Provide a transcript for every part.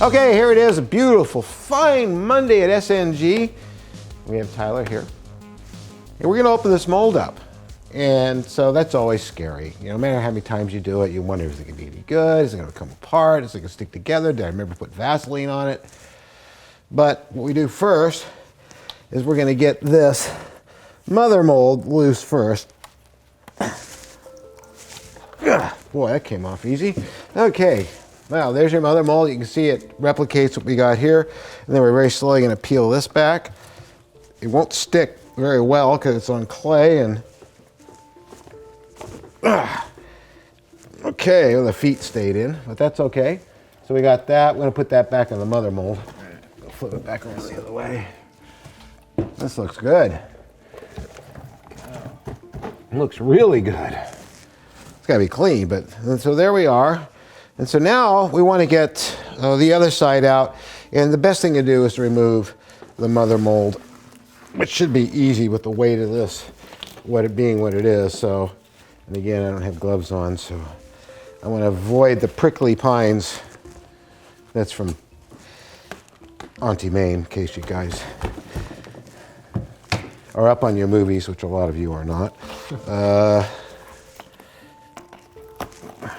Okay, here it is, a beautiful, fine Monday at SNG. We have Tyler here. And we're gonna open this mold up. And so that's always scary. You know, no matter how many times you do it, you wonder, is it gonna be any good? Is it gonna come apart? Is it gonna stick together? Did I remember to put Vaseline on it? But what we do first is we're gonna get this mother mold loose first. Boy, that came off easy. Okay, well, there's your mother mold. You can see it replicates what we got here. And then we're very slowly gonna peel this back. It won't stick very well because it's on clay and okay, well, the feet stayed in, but that's okay. So we got that. We're gonna put that back in the mother mold. I'll flip it back around the other way. This looks good. It looks really good. It's gotta be clean, but and so there we are. And so now we want to get the other side out, and the best thing to do is to remove the mother mold, which should be easy with the weight of this, what it being what it is. So, and again, I don't have gloves on, so I want to avoid the prickly pines. That's from Auntie Maine, in case you guys are up on your movies, which a lot of you are not.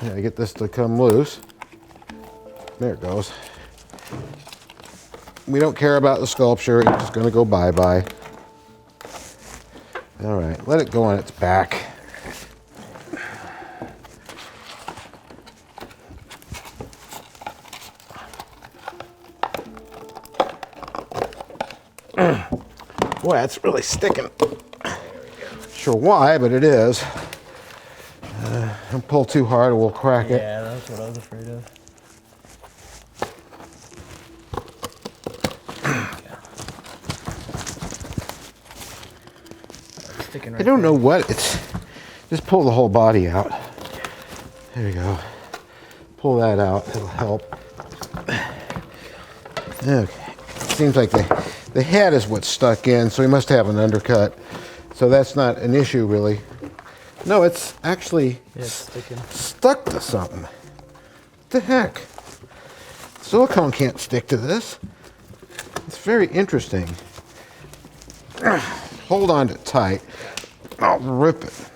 Gotta get this to come loose. There it goes. We don't care about the sculpture, it's just gonna go bye-bye. All right, let it go on its back. Boy, that's really sticking. Sure why, but it is. Don't pull too hard or we'll crack it. Yeah, that's what I was afraid of. Sticking right I don't there. know what it's. Just pull the whole body out. There you go. Pull that out. It'll help. Okay. Seems like the head is what's stuck in, so we must have an undercut. So that's not an issue really. No, it's actually stuck to something. What the heck? Silicone can't stick to this. It's very interesting. Hold on to it tight. I'll rip it.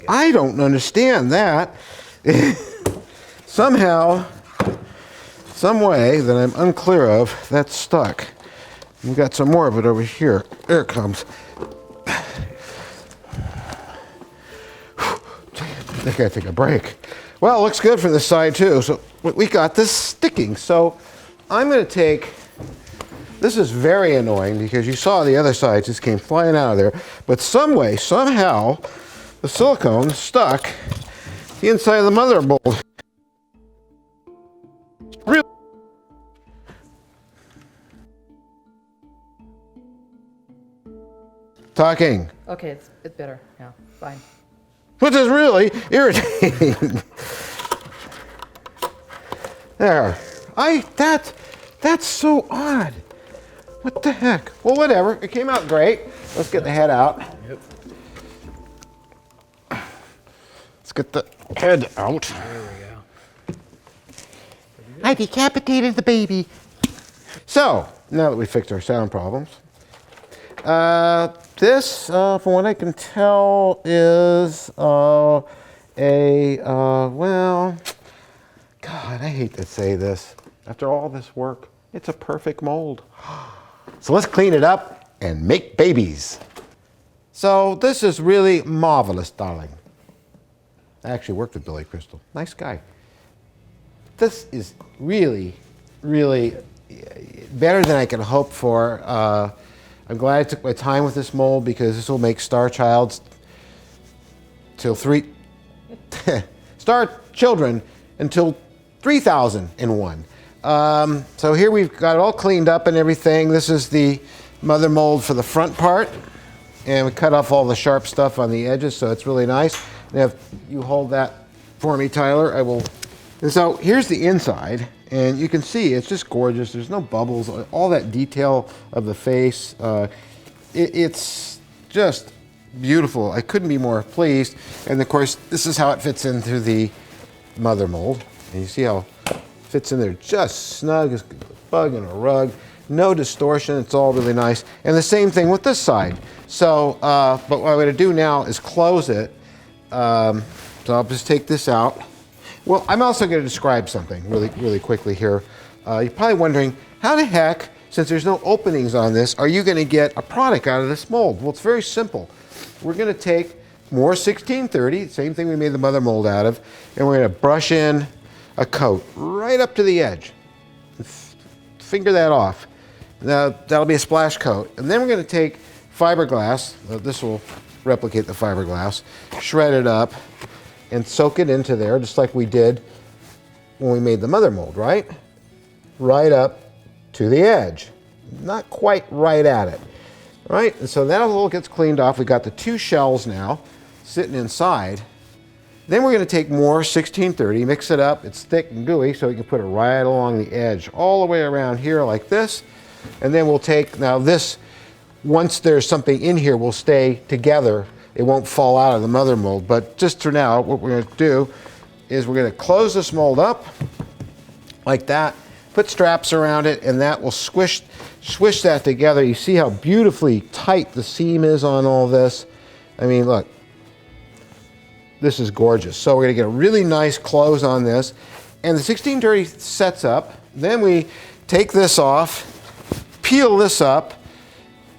I don't understand that. Somehow, some way that I'm unclear of, that's stuck. We've got some more of it over here. There it comes. I gotta take a break. Well, it looks good from this side too. So we got this sticking. So I'm gonna take, this is very annoying because you saw the other side just came flying out of there. But some way, somehow, the silicone stuck the inside of the mother mold. Really? Talking. Okay, it's better. Yeah, fine. Which is really irritating. There. That's so odd. What the heck? Well, whatever. It came out great. Let's get the head out. Yep. Let's get the head out. There we go. I decapitated the baby. So, now that we fixed our sound problems, this, from what I can tell, is well, God, I hate to say this. After all this work, it's a perfect mold. So let's clean it up and make babies. So this is really marvelous, darling. I actually worked with Billy Crystal. Nice guy. This is really, really better than I could hope for. I'm glad I took my time with this mold because this will make starchilds till star children until 3,001. So here we've got it all cleaned up and everything. This is the mother mold for the front part. And we cut off all the sharp stuff on the edges, so it's really nice. And if you hold that for me, Tyler, I will. And so here's the inside, and you can see it's just gorgeous. There's no bubbles, all that detail of the face. It's just beautiful. I couldn't be more pleased. And of course, this is how it fits into the mother mold. And you see how it fits in there just snug as a bug in a rug. No distortion, it's all really nice. And the same thing with this side. So, but what I'm gonna do now is close it. So I'll just take this out. Well, I'm also gonna describe something really quickly here. You're probably wondering, how the heck, since there's no openings on this, are you gonna get a product out of this mold? Well, it's very simple. We're gonna take more 1630, same thing we made the mother mold out of, and we're gonna brush in a coat right up to the edge. Finger that off. Now, that'll be a splash coat. And then we're gonna take fiberglass, this will replicate the fiberglass, shred it up, and soak it into there, just like we did when we made the mother mold, right? Right up to the edge. Not quite right at it, right? And so that all gets cleaned off. We got the two shells now sitting inside. Then we're gonna take more 1630, mix it up. It's thick and gooey, so we can put it right along the edge, all the way around here like this. And then we'll take, now this, once there's something in here, will stay together. It won't fall out of the mother mold. But just for now, what we're gonna do is we're gonna close this mold up like that, put straps around it, and that will swish that together. You see how beautifully tight the seam is on all this? I mean, look, this is gorgeous. So we're gonna get a really nice close on this. And the 1630 sets up. Then we take this off, peel this up,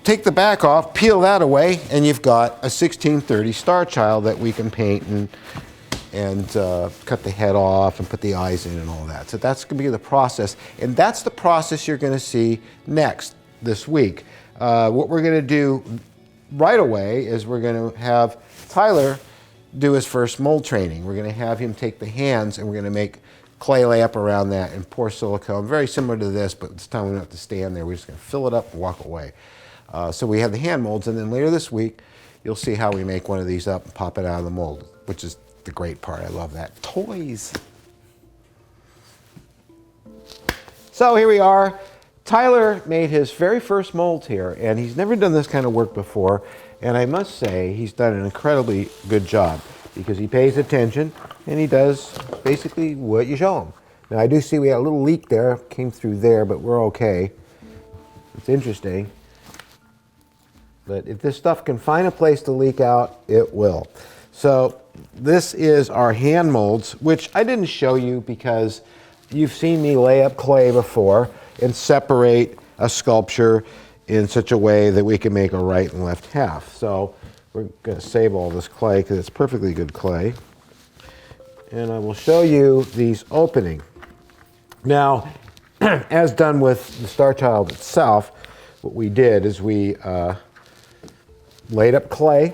take the back off, peel that away, and you've got a 1630 starchild that we can paint and cut the head off and put the eyes in and all that. So that's gonna be the process. And that's the process you're gonna see next this week. What we're gonna do right away is we're gonna have Tyler do his first mold training. We're gonna have him take the hands and we're gonna make clay layup around that and pour silicone, very similar to this, but this time we don't have to stand there. We're just gonna fill it up and walk away. So we have the hand molds, and then later this week, you'll see how we make one of these up and pop it out of the mold, which is the great part. I love that. Toys. So here we are. Tyler made his very first mold here, and he's never done this kind of work before. And I must say, he's done an incredibly good job because he pays attention and he does basically what you show him. Now I do see we had a little leak there, came through there, but we're okay. It's interesting. But if this stuff can find a place to leak out, it will. So this is our hand molds, which I didn't show you because you've seen me lay up clay before and separate a sculpture in such a way that we can make a right and left half. So we're going to save all this clay because it's perfectly good clay. And I will show you these opening. Now, as done with the starchild itself, what we did is we laid up clay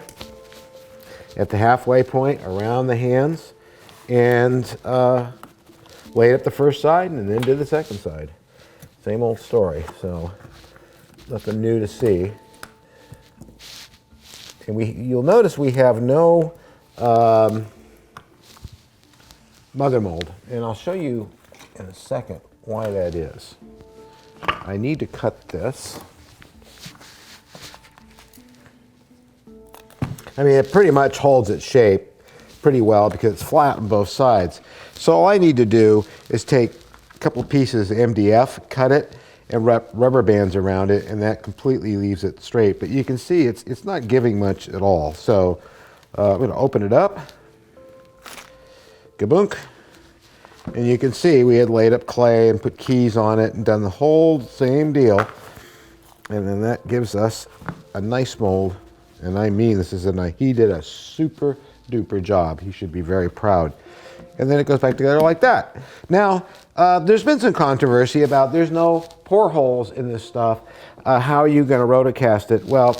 at the halfway point around the hands and laid up the first side and then did the second side. Same old story, so nothing new to see. And you'll notice we have no mother mold, and I'll show you in a second why that is. I need to cut this. I mean, it pretty much holds its shape pretty well because it's flat on both sides. So all I need to do is take a couple pieces of MDF, cut it, and wrap rubber bands around it, and that completely leaves it straight. But you can see it's not giving much at all. So I'm going to open it up. Gaboonk. And you can see we had laid up clay and put keys on it and done the whole same deal. And then that gives us a nice mold. And I mean, he did a super duper job. He should be very proud. And then it goes back together like that. Now, there's been some controversy about there's no pore holes in this stuff. How are you going to rotocast it? Well,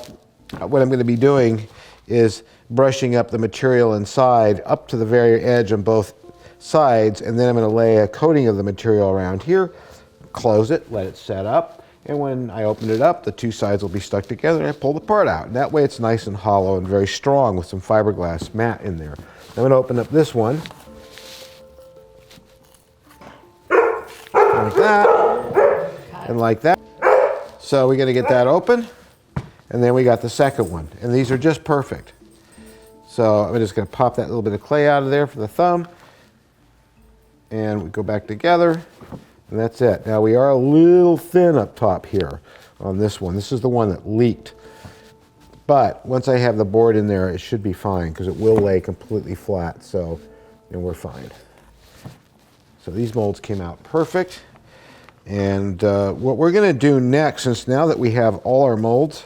what I'm going to be doing is brushing up the material inside up to the very edge on both sides, and then I'm going to lay a coating of the material around here, close it, let it set up. And when I open it up, the two sides will be stuck together and I pull the part out. And that way it's nice and hollow and very strong with some fiberglass mat in there. I'm going to open up this one. Like that. And like that. So we're going to get that open. And then we got the second one. And these are just perfect. So I'm just going to pop that little bit of clay out of there for the thumb. And we go back together. And that's it. Now we are a little thin up top here on this one. This is the one that leaked. But once I have the board in there, it should be fine because it will lay completely flat. So, and we're fine. So these molds came out perfect. And what we're going to do next, since now that we have all our molds,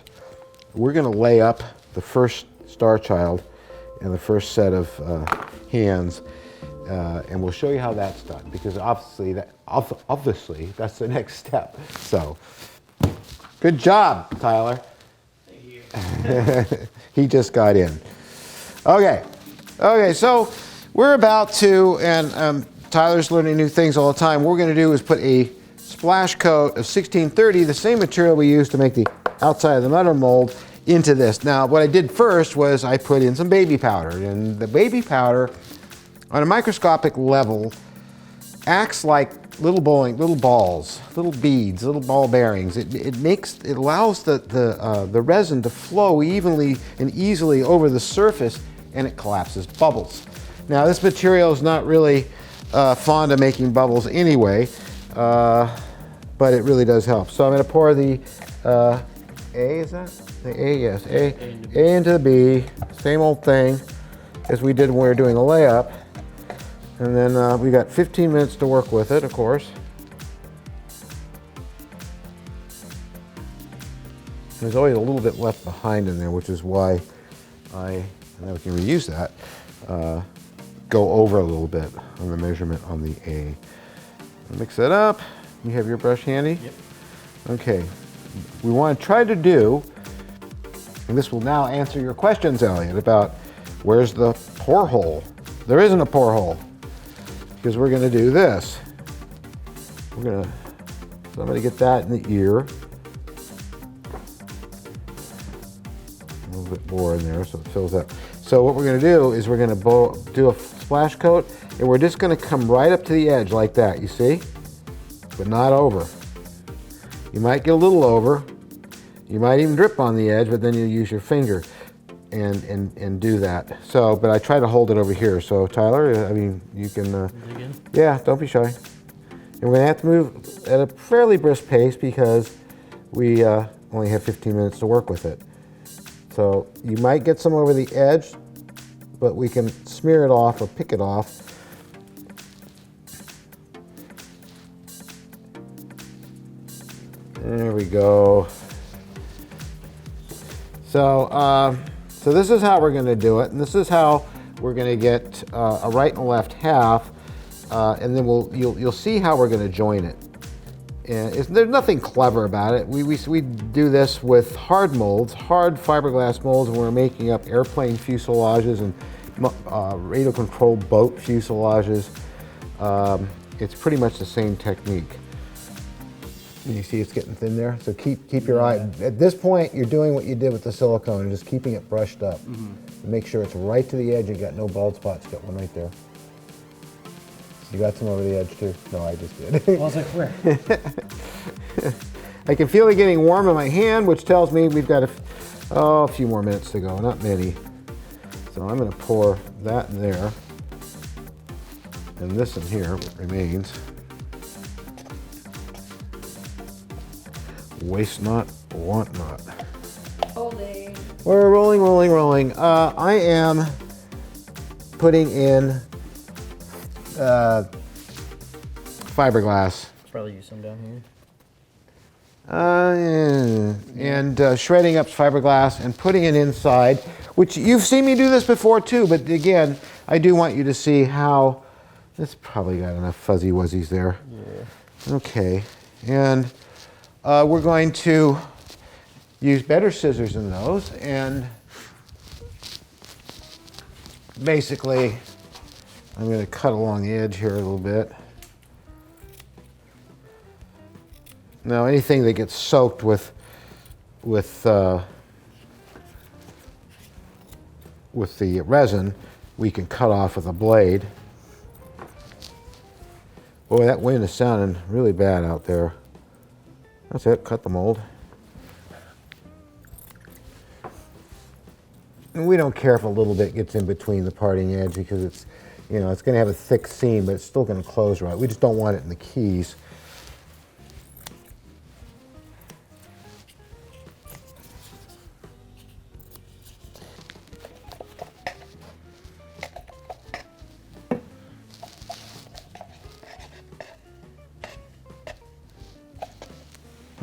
we're going to lay up the first starchild and the first set of hands, and we'll show you how that's done, because obviously that's the next step. So, good job, Tyler. Thank you. He just got in. Okay, so we're about to, and Tyler's learning new things all the time. What we're going to do is put a splash coat of 1630, the same material we used to make the outside of the metal mold, into this. Now, what I did first was I put in some baby powder, and the baby powder, on a microscopic level, acts like little balls, little beads, little ball bearings. It allows the resin to flow evenly and easily over the surface, and it collapses bubbles. Now, this material is not really fond of making bubbles anyway, but it really does help. So I'm going to pour the A, is that? The A, yes, A into the B, same old thing as we did when we were doing the layup. And then we got 15 minutes to work with it, of course. There's always a little bit left behind in there, which is why and then we can reuse that, go over a little bit on the measurement on the A. Mix that up. You have your brush handy? Yep. Okay. We want to try to do, and this will now answer your questions, Elliot, about where's the pour hole. There isn't a pour hole, because we're going to do this. So I'm going to get that in the ear. A little bit more in there so it fills up. So what we're going to do is we're going to do a splash coat, and we're just going to come right up to the edge like that, you see? But not over. You might get a little over. You might even drip on the edge, but then you use your finger and do that. So, but I try to hold it over here. So Tyler, I mean, you can, yeah, don't be shy. And we're gonna have to move at a fairly brisk pace because we only have 15 minutes to work with it. So you might get some over the edge, but we can smear it off or pick it off. There we go. So, so this is how we're going to do it, and this is how we're going to get a right and a left half, and then you'll see how we're going to join it. And there's nothing clever about it. We do this with hard molds, hard fiberglass molds, when we're making up airplane fuselages and radio-controlled boat fuselages. It's pretty much the same technique. You see it's getting thin there? So keep your eye. At this point, you're doing what you did with the silicone and just keeping it brushed up. Make sure it's right to the edge. You got no bald spots. You got one right there. You got some over the edge too. No, I just did. Well, I was like, where? I can feel it getting warm in my hand, which tells me we've got a few more minutes to go. Not many. So I'm going to pour that in there, and this in here remains. Waste not, want not. Holding. We're rolling. I am putting in fiberglass. Probably use some down here. And shredding up fiberglass and putting it inside, which you've seen me do this before too, but again, I do want you to see how, this probably got enough fuzzy wuzzies there. Yeah. Okay, and we're going to use better scissors than those, and basically I'm going to cut along the edge here a little bit. Now anything that gets soaked with the resin, we can cut off with a blade. Boy, that wind is sounding really bad out there. That's it, cut the mold. And we don't care if a little bit gets in between the parting edge because it's, you know, it's going to have a thick seam, but it's still going to close right. We just don't want it in the keys.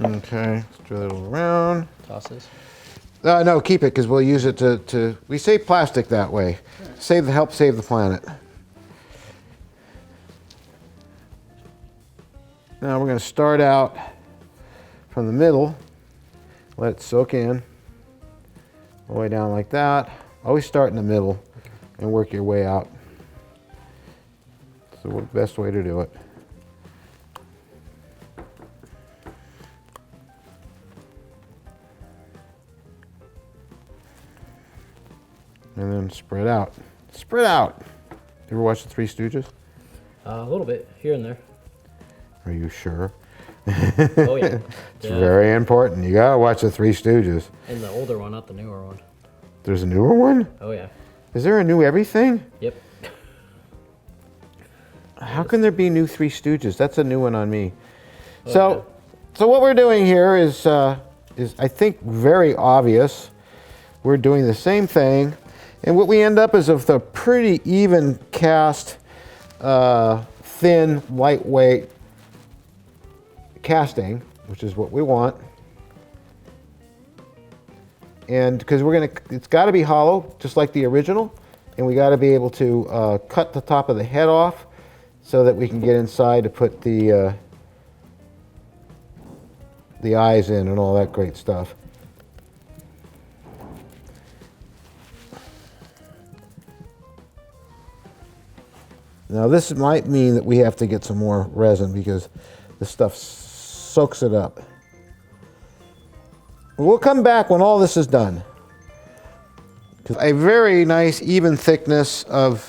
Okay, let's drill it all around. Toss this. No, keep it because we'll use it to we save plastic that way. Help save the planet. Now we're going to start out from the middle, let it soak in, all the way down like that. Always start in the middle and work your way out. It's the best way to do it. And then spread out. Spread out. You ever watch the Three Stooges? A little bit here and there. Are you sure? Oh yeah. It's very important. You gotta watch the Three Stooges. And the older one, not the newer one. There's a newer one? Oh yeah. Is there a new everything? Yep. How can there be new Three Stooges? That's a new one on me. Oh, So what we're doing here is I think very obvious. We're doing the same thing. And what we end up is with a pretty even cast, thin, lightweight casting, which is what we want. And because it's got to be hollow, just like the original, and we got to be able to cut the top of the head off so that we can get inside to put the eyes in and all that great stuff. Now this might mean that we have to get some more resin because this stuff soaks it up. We'll come back when all this is done. A very nice even thickness of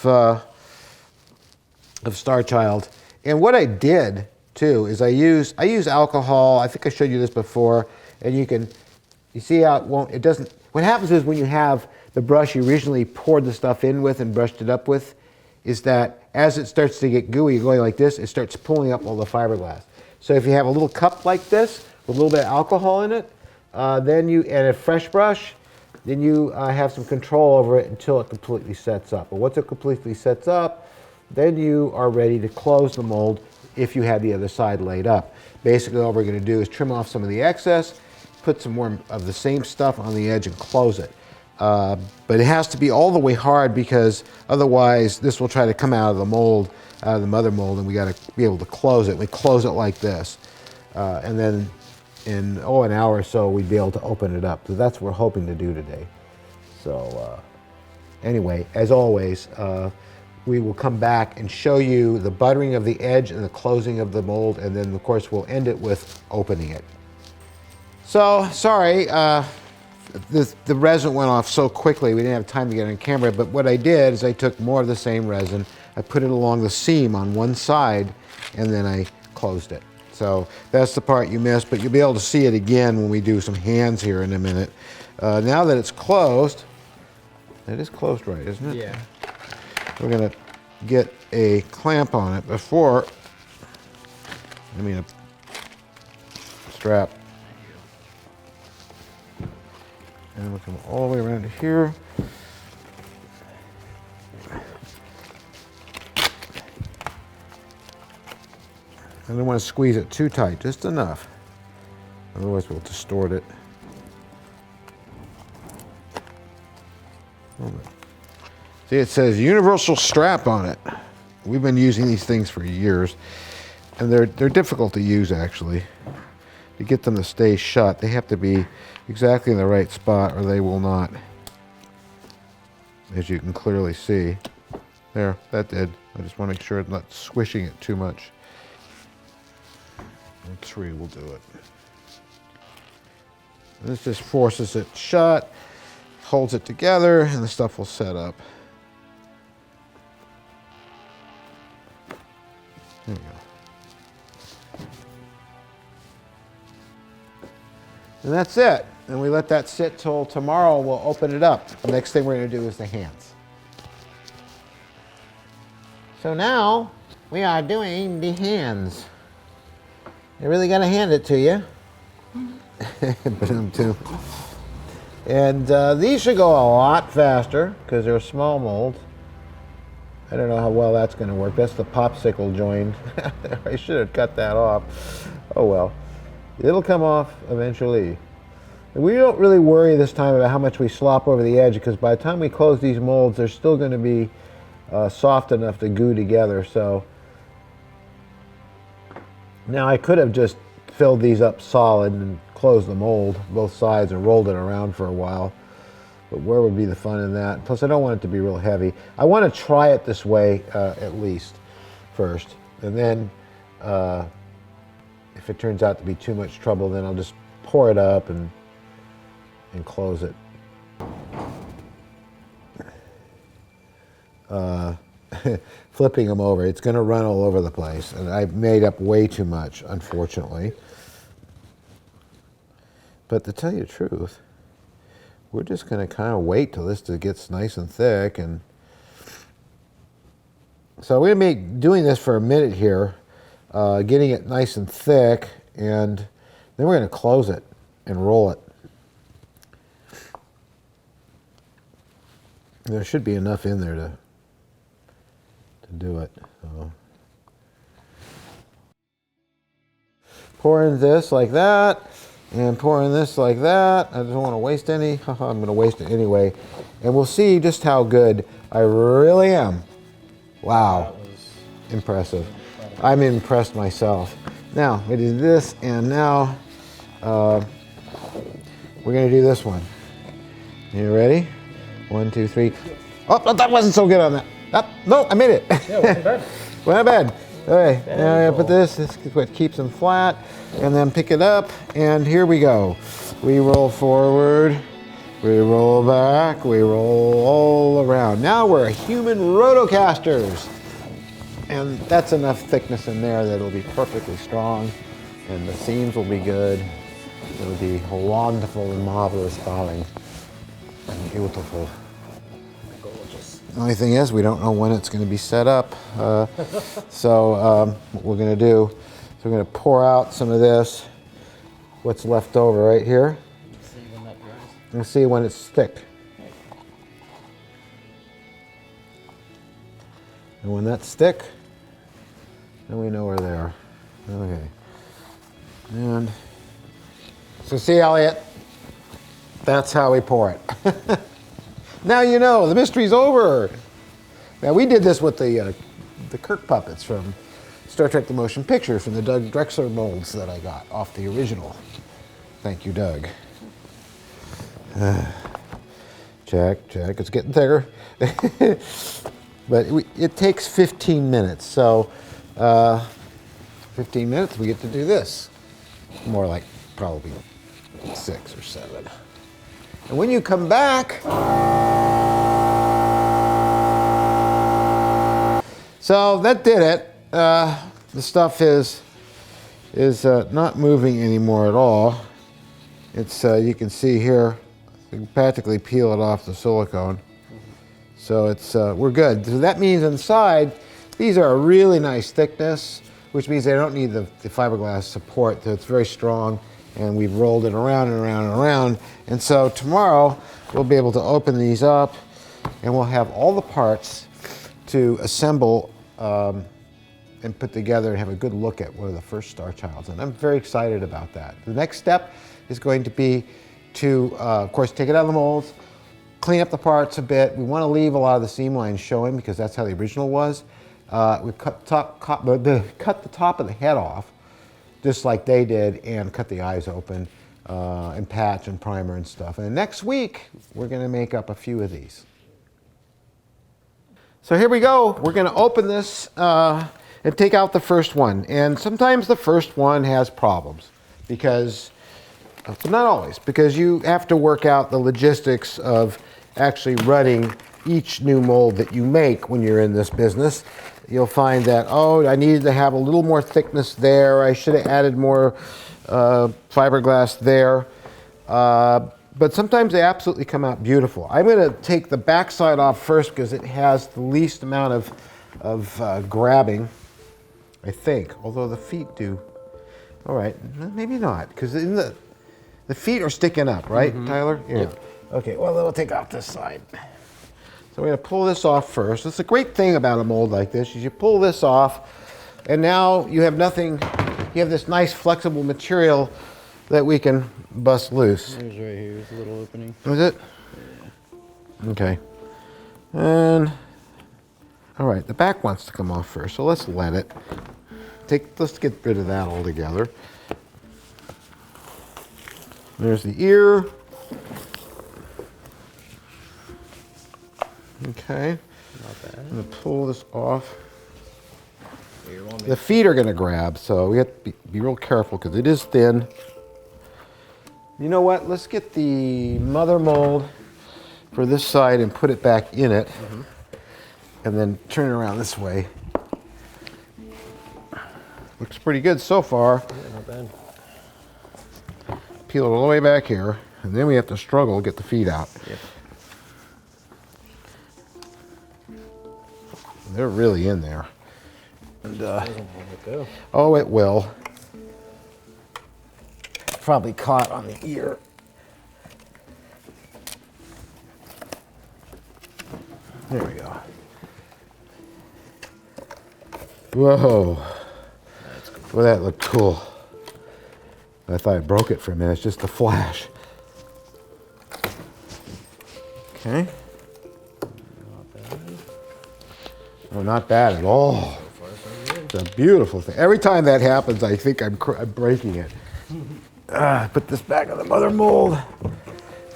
starchild. And what I did too is I use alcohol. I think I showed you this before, and you see how it doesn't. What happens is when you have the brush you originally poured the stuff in with and brushed it up with, is that as it starts to get gooey, going like this, it starts pulling up all the fiberglass. So if you have a little cup like this with a little bit of alcohol in it, then you and a fresh brush, then you have some control over it until it completely sets up. But once it completely sets up, then you are ready to close the mold if you had the other side laid up. Basically all we're going to do is trim off some of the excess, put some more of the same stuff on the edge and close it. But it has to be all the way hard because otherwise this will try to come out of the mold, out of the mother mold, and we got to be able to close it. We close it like this. And then in an hour or so we'd be able to open it up. So that's what we're hoping to do today. So anyway, as always, we will come back and show you the buttering of the edge and the closing of the mold, and then of course we'll end it with opening it. So sorry, the resin went off so quickly we didn't have time to get it on camera, but what I did is I took more of the same resin, I put it along the seam on one side, and then I closed it. So that's the part you missed, but you'll be able to see it again when we do some hands here in a minute. Now that it's closed, it is closed right, isn't it? Yeah. We're gonna get a clamp on it before, a strap. And we'll come all the way around to here. I don't want to squeeze it too tight, just enough. Otherwise we'll distort it. See, it says universal strap on it. We've been using these things for years, and they're difficult to use actually. To get them to stay shut, they have to be exactly in the right spot or they will not. As you can clearly see. There, that did. I just want to make sure it's not squishing it too much. And 3 will do it. And this just forces it shut, holds it together, and the stuff will set up. There we go. And that's it. and we let that sit till tomorrow. We'll open it up. The next thing we're going to do is the hands. So now we are doing the hands. I really got to hand it to you. And these should go a lot faster because they're small molds. I don't know how well that's going to work. That's the popsicle joint. I should have cut that off. Oh well. It'll come off eventually. We don't really worry this time about how much we slop over the edge because by the time we close these molds, they're still going to be soft enough to glue together. So now I could have just filled these up solid and closed the mold both sides and rolled it around for a while. But where would be the fun in that? Plus I don't want it to be real heavy. I want to try it this way at least first. And then if it turns out to be too much trouble, then I'll just pour it up and close it. Flipping them over, it's going to run all over the place, and I've made up way too much, unfortunately. But to tell you the truth, we're just going to kind of wait till this gets nice and thick, and so we're going to be doing this for a minute here, getting it nice and thick, and then we're going to close it and roll it. There should be enough in there to do it. So. Pour in this like that, and pour in this like that. I don't want to waste any. I'm going to waste it anyway. And we'll see just how good I really am. Wow. Impressive. I'm impressed myself. Now, we did this, and now we're going to do this one. You ready? 1, 2, 3. Oh, that wasn't so good on that. No, I made it. Yeah, wasn't bad. Well, not bad. Okay, now I put this is what keeps them flat, and then pick it up, and here we go. We roll forward, we roll back, we roll all around. Now we're human rotocasters. And that's enough thickness in there that it'll be perfectly strong, and the seams will be good. It'll be wonderful and marvelous, darling, and beautiful. The only thing is, we don't know when it's going to be set up. So what we're going to do is we're going to pour out some of this, what's left over right here. See when that dries. And see when it's thick. And when that's thick, then we know we're there. Okay. And so see, Elliot, that's how we pour it. Now you know, the mystery's over. Now we did this with the Kirk puppets from Star Trek The Motion Picture, from the Doug Drexler molds that I got off the original. Thank you, Doug. Check, it's getting thicker. But it takes 15 minutes, so 15 minutes we get to do this. More like probably 6 or 7. And when you come back, so that did it. The stuff is not moving anymore at all. It's you can see here, you can practically peel it off the silicone. So it's we're good. So that means inside, these are a really nice thickness, which means they don't need the fiberglass support. So it's very strong, and we've rolled it around and around and around. And so tomorrow, we'll be able to open these up, and we'll have all the parts to assemble and put together and have a good look at one of the first Starchilds. And I'm very excited about that. The next step is going to be to, of course, take it out of the molds, clean up the parts a bit. We want to leave a lot of the seam lines showing because that's how the original was. We cut the top of the head off, just like they did, and cut the eyes open, and patch and primer and stuff. And next week, we're going to make up a few of these. So here we go. We're going to open this and take out the first one. And sometimes the first one has problems because, but not always, because you have to work out the logistics of actually running each new mold that you make when you're in this business. You'll find that, oh, I needed to have a little more thickness there. I should have added more fiberglass there. But sometimes they absolutely come out beautiful. I'm going to take the back side off first because it has the least amount of grabbing, I think. Although the feet do. All right, maybe not, because the feet are sticking up, right, Tyler? Yeah. Yep. Okay, well, then we'll take off this side. So we're going to pull this off first. That's the great thing about a mold like this, is you pull this off, and now you have nothing, you have this nice flexible material that we can bust loose. There's right here, there's a little opening. Was it? Okay. And, all right, the back wants to come off first, so let's let it. Let's get rid of that altogether. There's the ear. Okay. Not bad. I'm going to pull this off. The feet are going to grab, so we have to be real careful because it is thin. You know what? Let's get the mother mold for this side and put it back in it. And then turn it around this way. Looks pretty good so far. Yeah, not bad. Peel it all the way back here, and then we have to struggle to get the feet out. Yep. They're really in there. And, Doesn't want to go. oh, it will. Probably caught on the ear. There we go. Whoa. Well, that looked cool. I thought I broke it for a minute. It's just a flash. Okay. Not bad. Oh, not bad at all. So far, so good. It's a beautiful thing. Every time that happens, I think I'm breaking it. Put this back on the mother mold.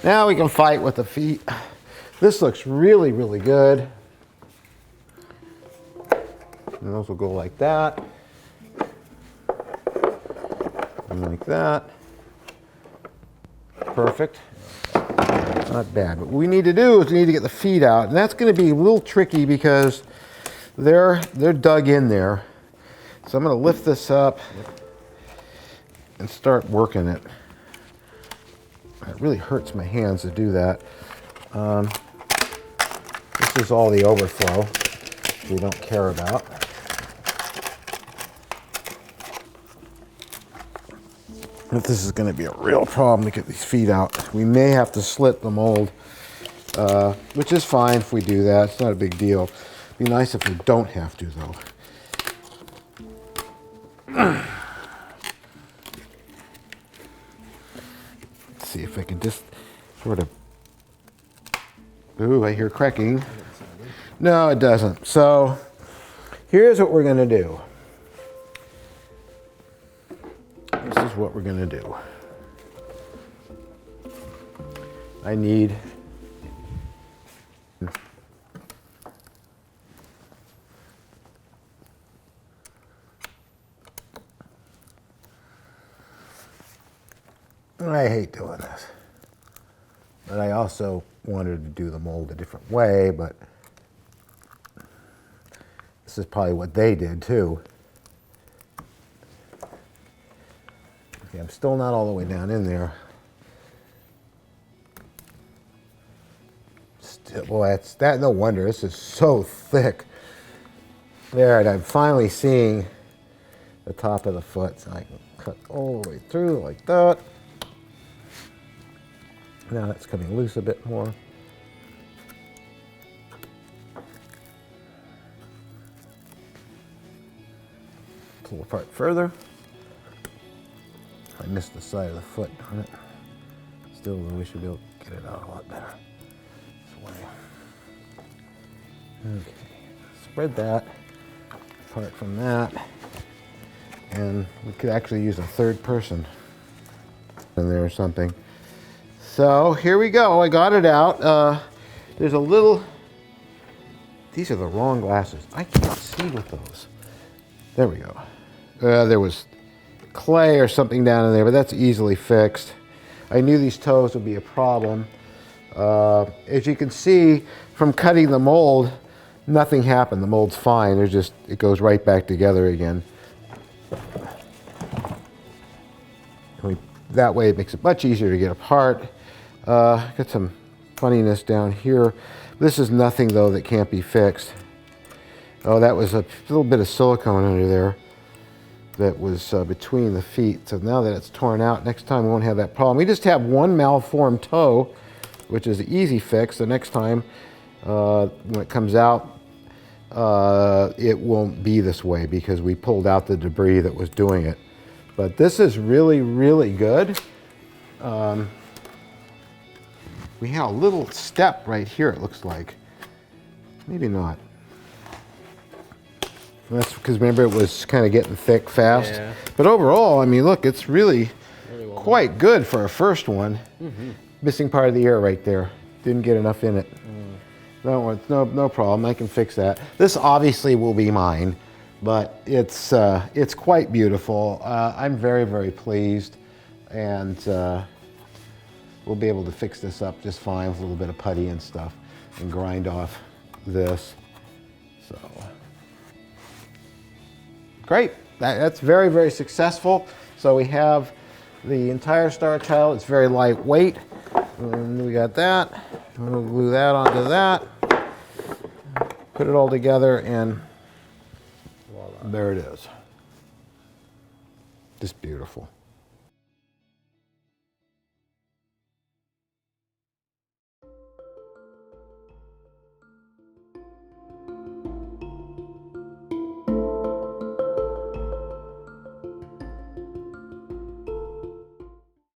Now we can fight with the feet. This looks really, really good. And those will go like that. And like that. Perfect. Not bad. But what we need to do is we need to get the feet out. And that's going to be a little tricky because they're dug in there. So I'm going to lift this up and start working it. It really hurts my hands to do that. This is all the overflow we don't care about. If this is going to be a real problem to get these feet out, we may have to slit the mold, which is fine if we do that. It's not a big deal. It'd be nice if we don't have to, though. Let's see if I can just sort of... Ooh, I hear cracking. No, it doesn't. So here's what we're going to do. This is what we're going to do. I need I hate doing this. But I also wanted to do the mold a different way, but this is probably what they did too. Okay, I'm still not all the way down in there. Still, boy, that. No wonder, this is so thick. There, and I'm finally seeing the top of the foot, so I can cut all the way through like that. Now it's coming loose a bit more. Pull apart further. I missed the side of the foot, darn it. Still, though, we should be able to get it out a lot better this way. Okay, spread that apart from that. And we could actually use a third person in there or something. So here we go. I got it out. There's a little... These are the wrong glasses. I can't see with those. There we go. There was clay or something down in there, but that's easily fixed. I knew these toes would be a problem. As you can see from cutting the mold, nothing happened. The mold's fine. It goes right back together again. We that way it makes it much easier to get apart. Got some funniness down here. This is nothing though that can't be fixed. Oh, that was a little bit of silicone under there that was between the feet. So now that it's torn out, next time we won't have that problem. We just have one malformed toe, which is an easy fix. The next time when it comes out, it won't be this way because we pulled out the debris that was doing it. But this is really, really good. We have a little step right here, it looks like. Maybe not. That's because remember it was kind of getting thick fast. Yeah. But overall, I mean, look, it's really Well quite good for a first one. Missing part of the ear right there. Didn't get enough in it. No problem. I can fix that. This obviously will be mine, but it's quite beautiful. I'm very, very pleased, and we'll be able to fix this up just fine with a little bit of putty and stuff, and grind off this. So. Great, that's very, very successful. So we have the entire starchild. It's very lightweight. And we got that. We'll glue that onto that. Put it all together and voila, there it is. Just beautiful.